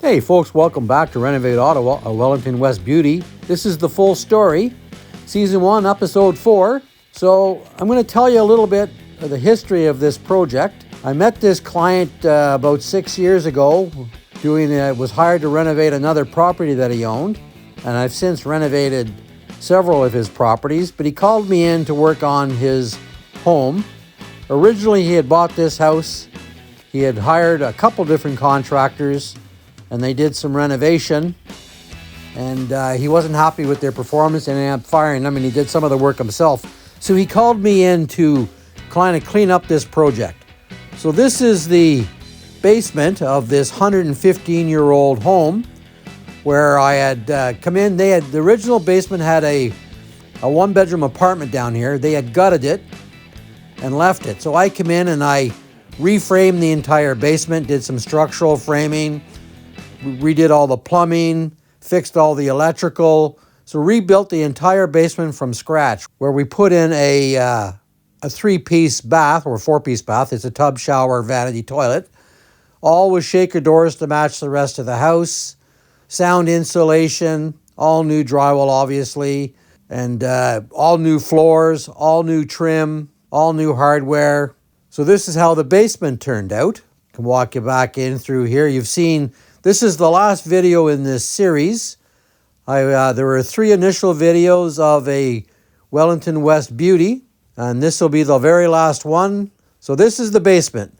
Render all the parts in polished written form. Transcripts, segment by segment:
Hey folks, welcome back to Renovate Ottawa, a Wellington West beauty. This is the full story, Season 1, Episode 4. So I'm going to tell you a little bit of the history of this project. I met this client about 6 years ago, was hired to renovate another property that he owned, and I've since renovated several of his properties, but he called me in to work on his home. Originally, he had bought this house. He had hired a couple different contractors, and they did some renovation, and he wasn't happy with their performance and ended up firing them, and he did some of the work himself. So he called me in to kind of clean up this project. So this is the basement of this 115-year-old home where I had come in. The original basement had a one-bedroom apartment down here. They had gutted it and left it. So I come in and I reframed the entire basement, did some structural framing, redid all the plumbing, fixed all the electrical. So rebuilt the entire basement from scratch, where we put in a 3-piece bath or 4-piece bath. It's a tub, shower, vanity, toilet. All with shaker doors to match the rest of the house. Sound insulation, all new drywall, obviously, and all new floors, all new trim, all new hardware. So this is how the basement turned out. I can walk you back in through here. You've seen, this is the last video in this series. There were 3 initial videos of a Wellington West beauty, and this will be the very last one. So this is the basement.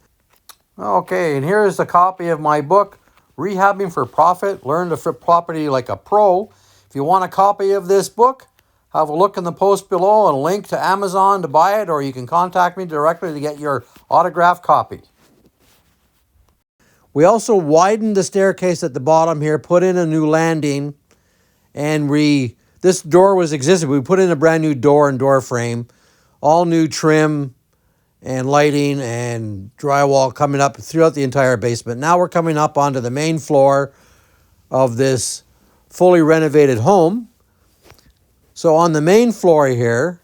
Okay, and here is a copy of my book, Rehabbing for Profit, Learn to Flip Property Like a Pro. If you want a copy of this book, have a look in the post below and a link to Amazon to buy it, or you can contact me directly to get your autographed copy. We also widened the staircase at the bottom here, put in a new landing, and this door was existing. We put in a brand new door and door frame, all new trim and lighting and drywall coming up throughout the entire basement. Now we're coming up onto the main floor of this fully renovated home. So on the main floor here,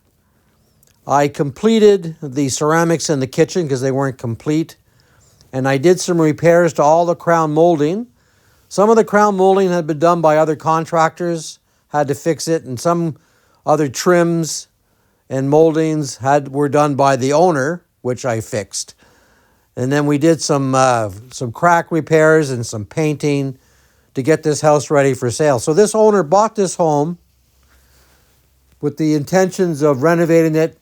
I completed the ceramics in the kitchen because they weren't complete. And I did some repairs to all the crown molding. Some of the crown molding had been done by other contractors, had to fix it, and some other trims and moldings were done by the owner, which I fixed. And then we did some crack repairs and some painting to get this house ready for sale. So this owner bought this home with the intentions of renovating it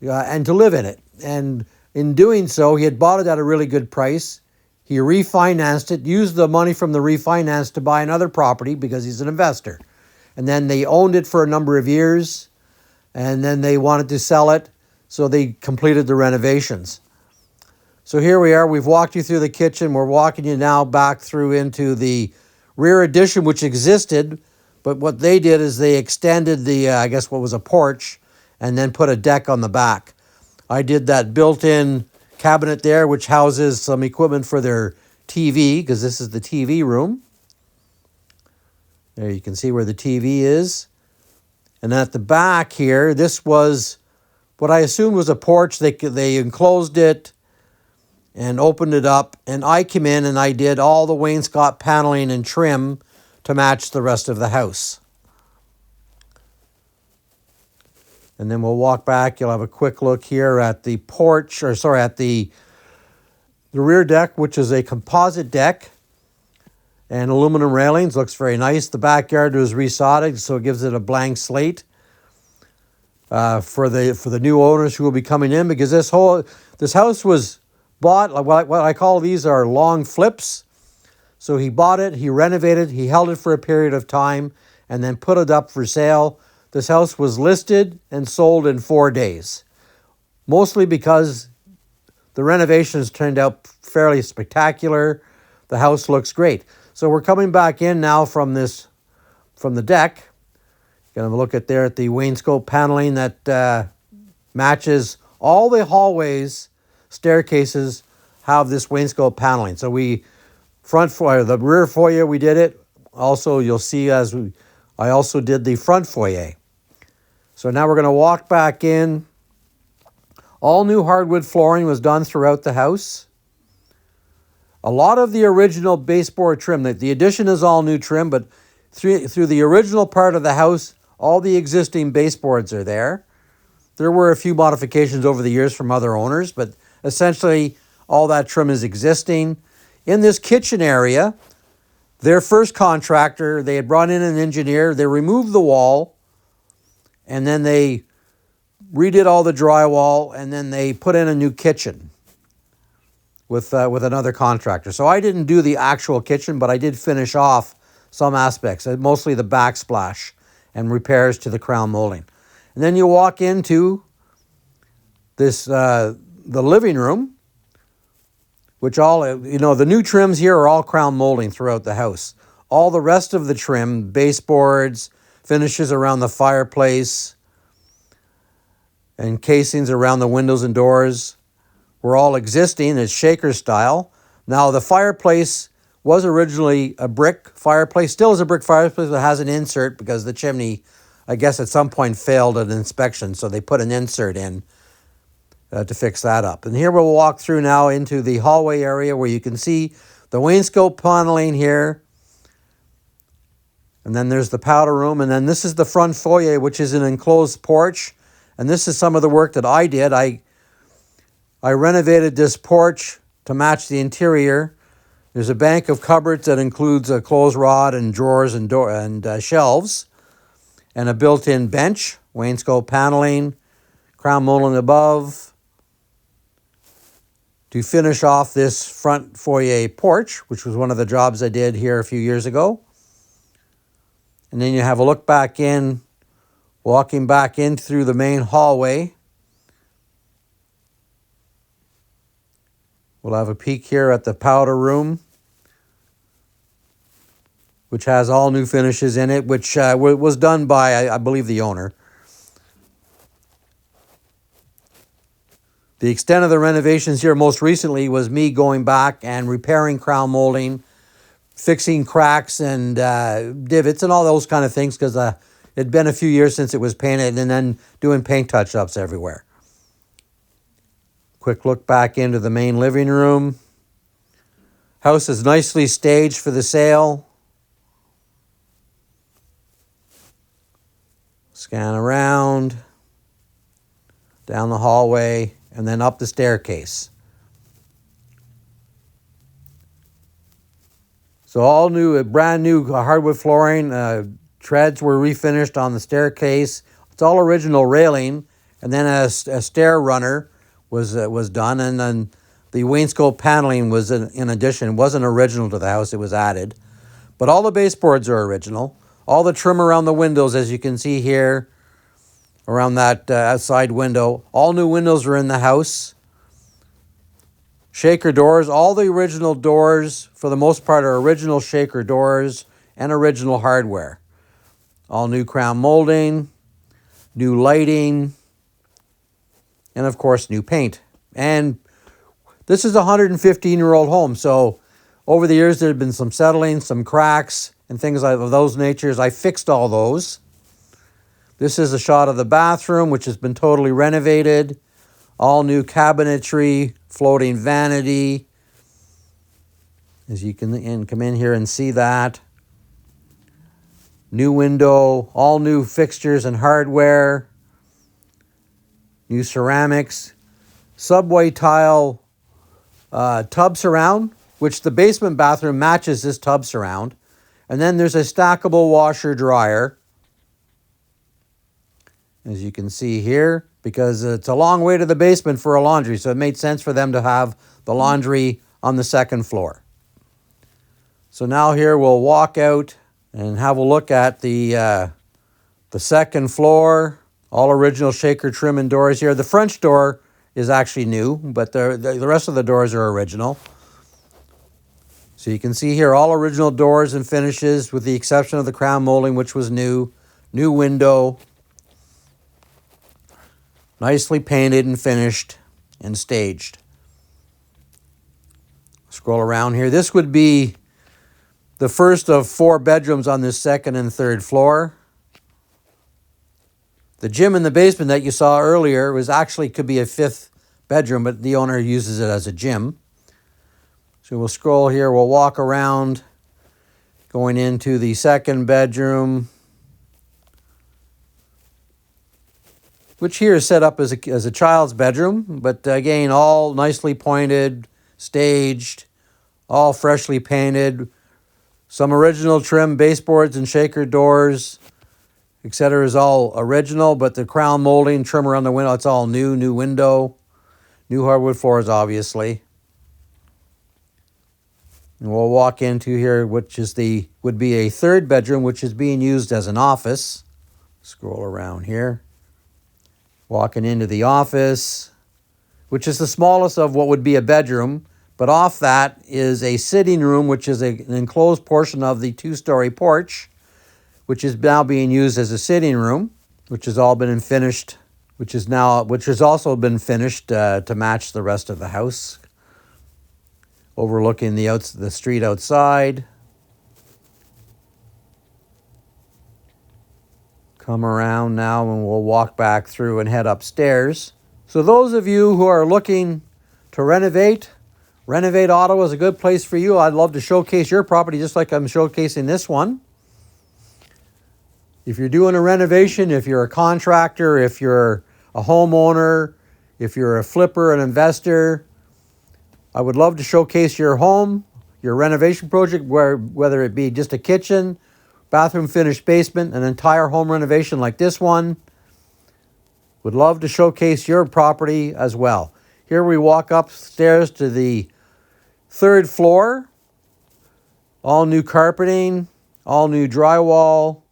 and to live in it. And in doing so, he had bought it at a really good price. He refinanced it, used the money from the refinance to buy another property because he's an investor. And then they owned it for a number of years, and then they wanted to sell it, so they completed the renovations. So here we are. We've walked you through the kitchen. We're walking you now back through into the rear addition, which existed, but what they did is they extended the, I guess what was a porch, and then put a deck on the back. I did that built-in cabinet there, which houses some equipment for their TV, because this is the TV room. There you can see where the TV is. And at the back here, this was what I assumed was a porch. They enclosed it and opened it up, and I came in and I did all the wainscot paneling and trim to match the rest of the house. And then we'll walk back. You'll have a quick look here at the porch, at the rear deck, which is a composite deck and aluminum railings. Looks very nice. The backyard was resodded, so it gives it a blank slate for the new owners who will be coming in, because this house was bought, what I call these are long flips. So he bought it, he renovated, he held it for a period of time, and then put it up for sale. This house was listed and sold in 4 days, mostly because the renovations turned out fairly spectacular. The house looks great. So we're coming back in now from the deck. You can have a look at the wainscot paneling that matches all the hallways, staircases have this wainscot paneling. So the rear foyer, we did it. Also, you'll see I also did the front foyer. So now we're going to walk back in. All new hardwood flooring was done throughout the house. A lot of the original baseboard trim, the addition is all new trim, but through the original part of the house, all the existing baseboards are there. There were a few modifications over the years from other owners, but essentially all that trim is existing. In this kitchen area, their first contractor, they had brought in an engineer, they removed the wall, and then they redid all the drywall, and then they put in a new kitchen with another contractor. So I didn't do the actual kitchen, but I did finish off some aspects, mostly the backsplash and repairs to the crown molding. And then you walk into this the living room, which the new trims here are all crown molding throughout the house. All the rest of the trim, baseboards, finishes around the fireplace, and casings around the windows and doors were all existing. It's shaker style. Now the fireplace was originally a brick fireplace, still is a brick fireplace, but has an insert because the chimney, I guess at some point failed at inspection, so they put an insert in to fix that up. And here we'll walk through now into the hallway area where you can see the wainscot paneling here. And then there's the powder room, and then this is the front foyer, which is an enclosed porch. And this is some of the work that I did. I renovated this porch to match the interior. There's a bank of cupboards that includes a clothes rod and drawers and shelves, and a built-in bench, wainscot paneling, crown molding above. To finish off this front foyer porch, which was one of the jobs I did here a few years ago. And then you have a look back in, walking back in through the main hallway. We'll have a peek here at the powder room, which has all new finishes in it, which was done by, I believe, the owner. The extent of the renovations here most recently was me going back and repairing crown molding, fixing cracks and divots and all those kind of things, because it had been a few years since it was painted, and then doing paint touch-ups everywhere. Quick look back into the main living room. House is nicely staged for the sale. Scan around, down the hallway, and then up the staircase. So all new, brand new hardwood flooring. Treads were refinished on the staircase. It's all original railing, and then a stair runner was done, and then the wainscot paneling was in addition. It wasn't original to the house, it was added. But all the baseboards are original. All the trim around the windows, as you can see here, around that outside window. All new windows are in the house. Shaker doors, all the original doors, for the most part, are original shaker doors and original hardware. All new crown molding, new lighting, and of course, new paint. And this is a 115-year-old home, so over the years there have been some settling, some cracks, and things of those natures. I fixed all those. This is a shot of the bathroom, which has been totally renovated. All new cabinetry, floating vanity. As you can come in here and see that. New window, all new fixtures and hardware. New ceramics. Subway tile tub surround, which the basement bathroom matches this tub surround. And then there's a stackable washer dryer, as you can see here, because it's a long way to the basement for a laundry, so it made sense for them to have the laundry on the second floor. So now here we'll walk out and have a look at the second floor. All original shaker trim and doors here. The French door is actually new, but the rest of the doors are original. So you can see here all original doors and finishes, with the exception of the crown molding, which was new. New window. Nicely painted and finished and staged. Scroll around here. This would be the first of 4 bedrooms on this second and third floor. The gym in the basement that you saw earlier could be a 5th bedroom, but the owner uses it as a gym. So we'll scroll here, we'll walk around, going into the second bedroom, which here is set up as a child's bedroom, but again, all nicely pointed, staged, all freshly painted, some original trim baseboards and shaker doors, etc. is all original, but the crown molding, trim around the window, it's all new window, new hardwood floors, obviously. And we'll walk into here, which is would be a third bedroom, which is being used as an office. Scroll around here. Walking into the office, which is the smallest of what would be a bedroom, but off that is a sitting room, which is an enclosed portion of the two-story porch, which is now being used as a sitting room, which has all been finished, which has also been finished to match the rest of the house, overlooking the street outside. Come around now and we'll walk back through and head upstairs. So those of you who are looking to renovate, Renovate Ottawa is a good place for you. I'd love to showcase your property just like I'm showcasing this one. If you're doing a renovation, if you're a contractor, if you're a homeowner, if you're a flipper, an investor, I would love to showcase your home, your renovation project, whether it be just a kitchen, bathroom finished basement, an entire home renovation like this one. Would love to showcase your property as well. Here we walk upstairs to the third floor. All new carpeting, all new drywall,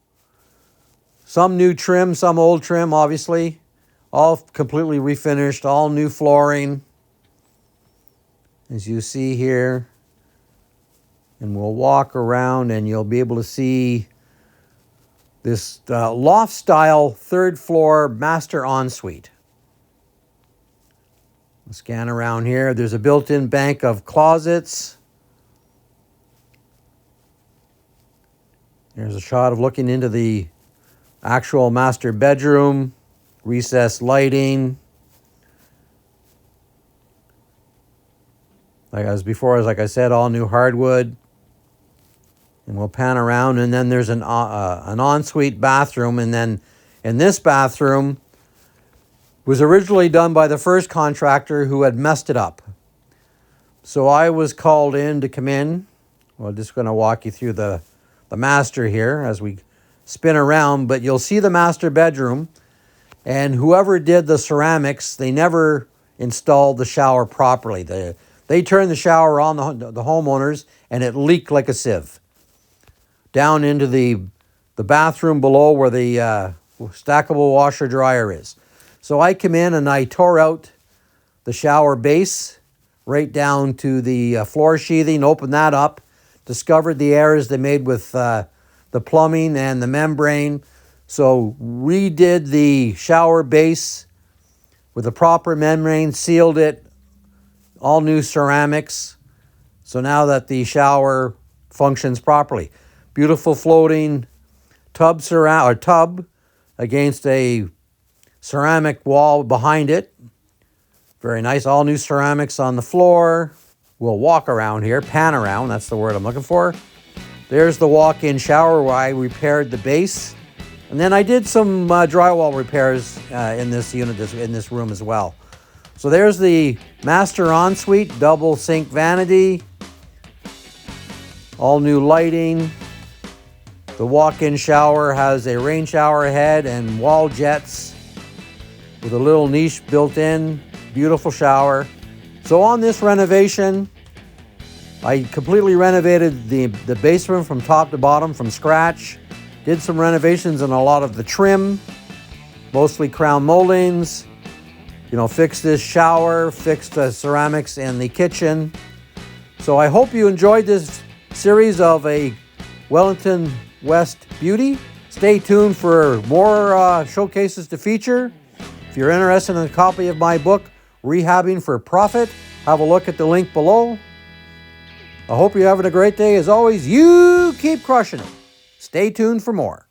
some new trim, some old trim, obviously. All completely refinished, all new flooring, as you see here. And we'll walk around and you'll be able to see this loft-style third floor master ensuite. We'll scan around here. There's a built-in bank of closets. There's a shot of looking into the actual master bedroom, recessed lighting. Like I said, all new hardwood. And we'll pan around, and then there's an ensuite bathroom, and then in this bathroom was originally done by the first contractor who had messed it up. So I was called in to come in. Well, just going to walk you through the master here as we spin around, but you'll see the master bedroom, and whoever did the ceramics, they never installed the shower properly. They turned the shower on, the homeowners, and it leaked like a sieve down into the bathroom below where the stackable washer dryer is. So I come in and I tore out the shower base right down to the floor sheathing, opened that up, discovered the errors they made with the plumbing and the membrane. So redid the shower base with the proper membrane, sealed it, all new ceramics. So now that the shower functions properly. Beautiful floating tub against a ceramic wall behind it. Very nice, all new ceramics on the floor. We'll walk around here, pan around, that's the word I'm looking for. There's the walk-in shower where I repaired the base. And then I did some drywall repairs in this unit, in this room as well. So there's the master ensuite, double sink vanity, all new lighting. The walk-in shower has a rain shower head and wall jets with a little niche built in. Beautiful shower. So on this renovation, I completely renovated the basement from top to bottom from scratch. Did some renovations on a lot of the trim, mostly crown moldings. Fixed this shower, fixed the ceramics in the kitchen. So I hope you enjoyed this series of a Wellington West beauty. Stay tuned for more showcases to feature. If you're interested in a copy of my book, Rehabbing for Profit, have a look at the link below. I hope you're having a great day. As always, you keep crushing it. Stay tuned for more.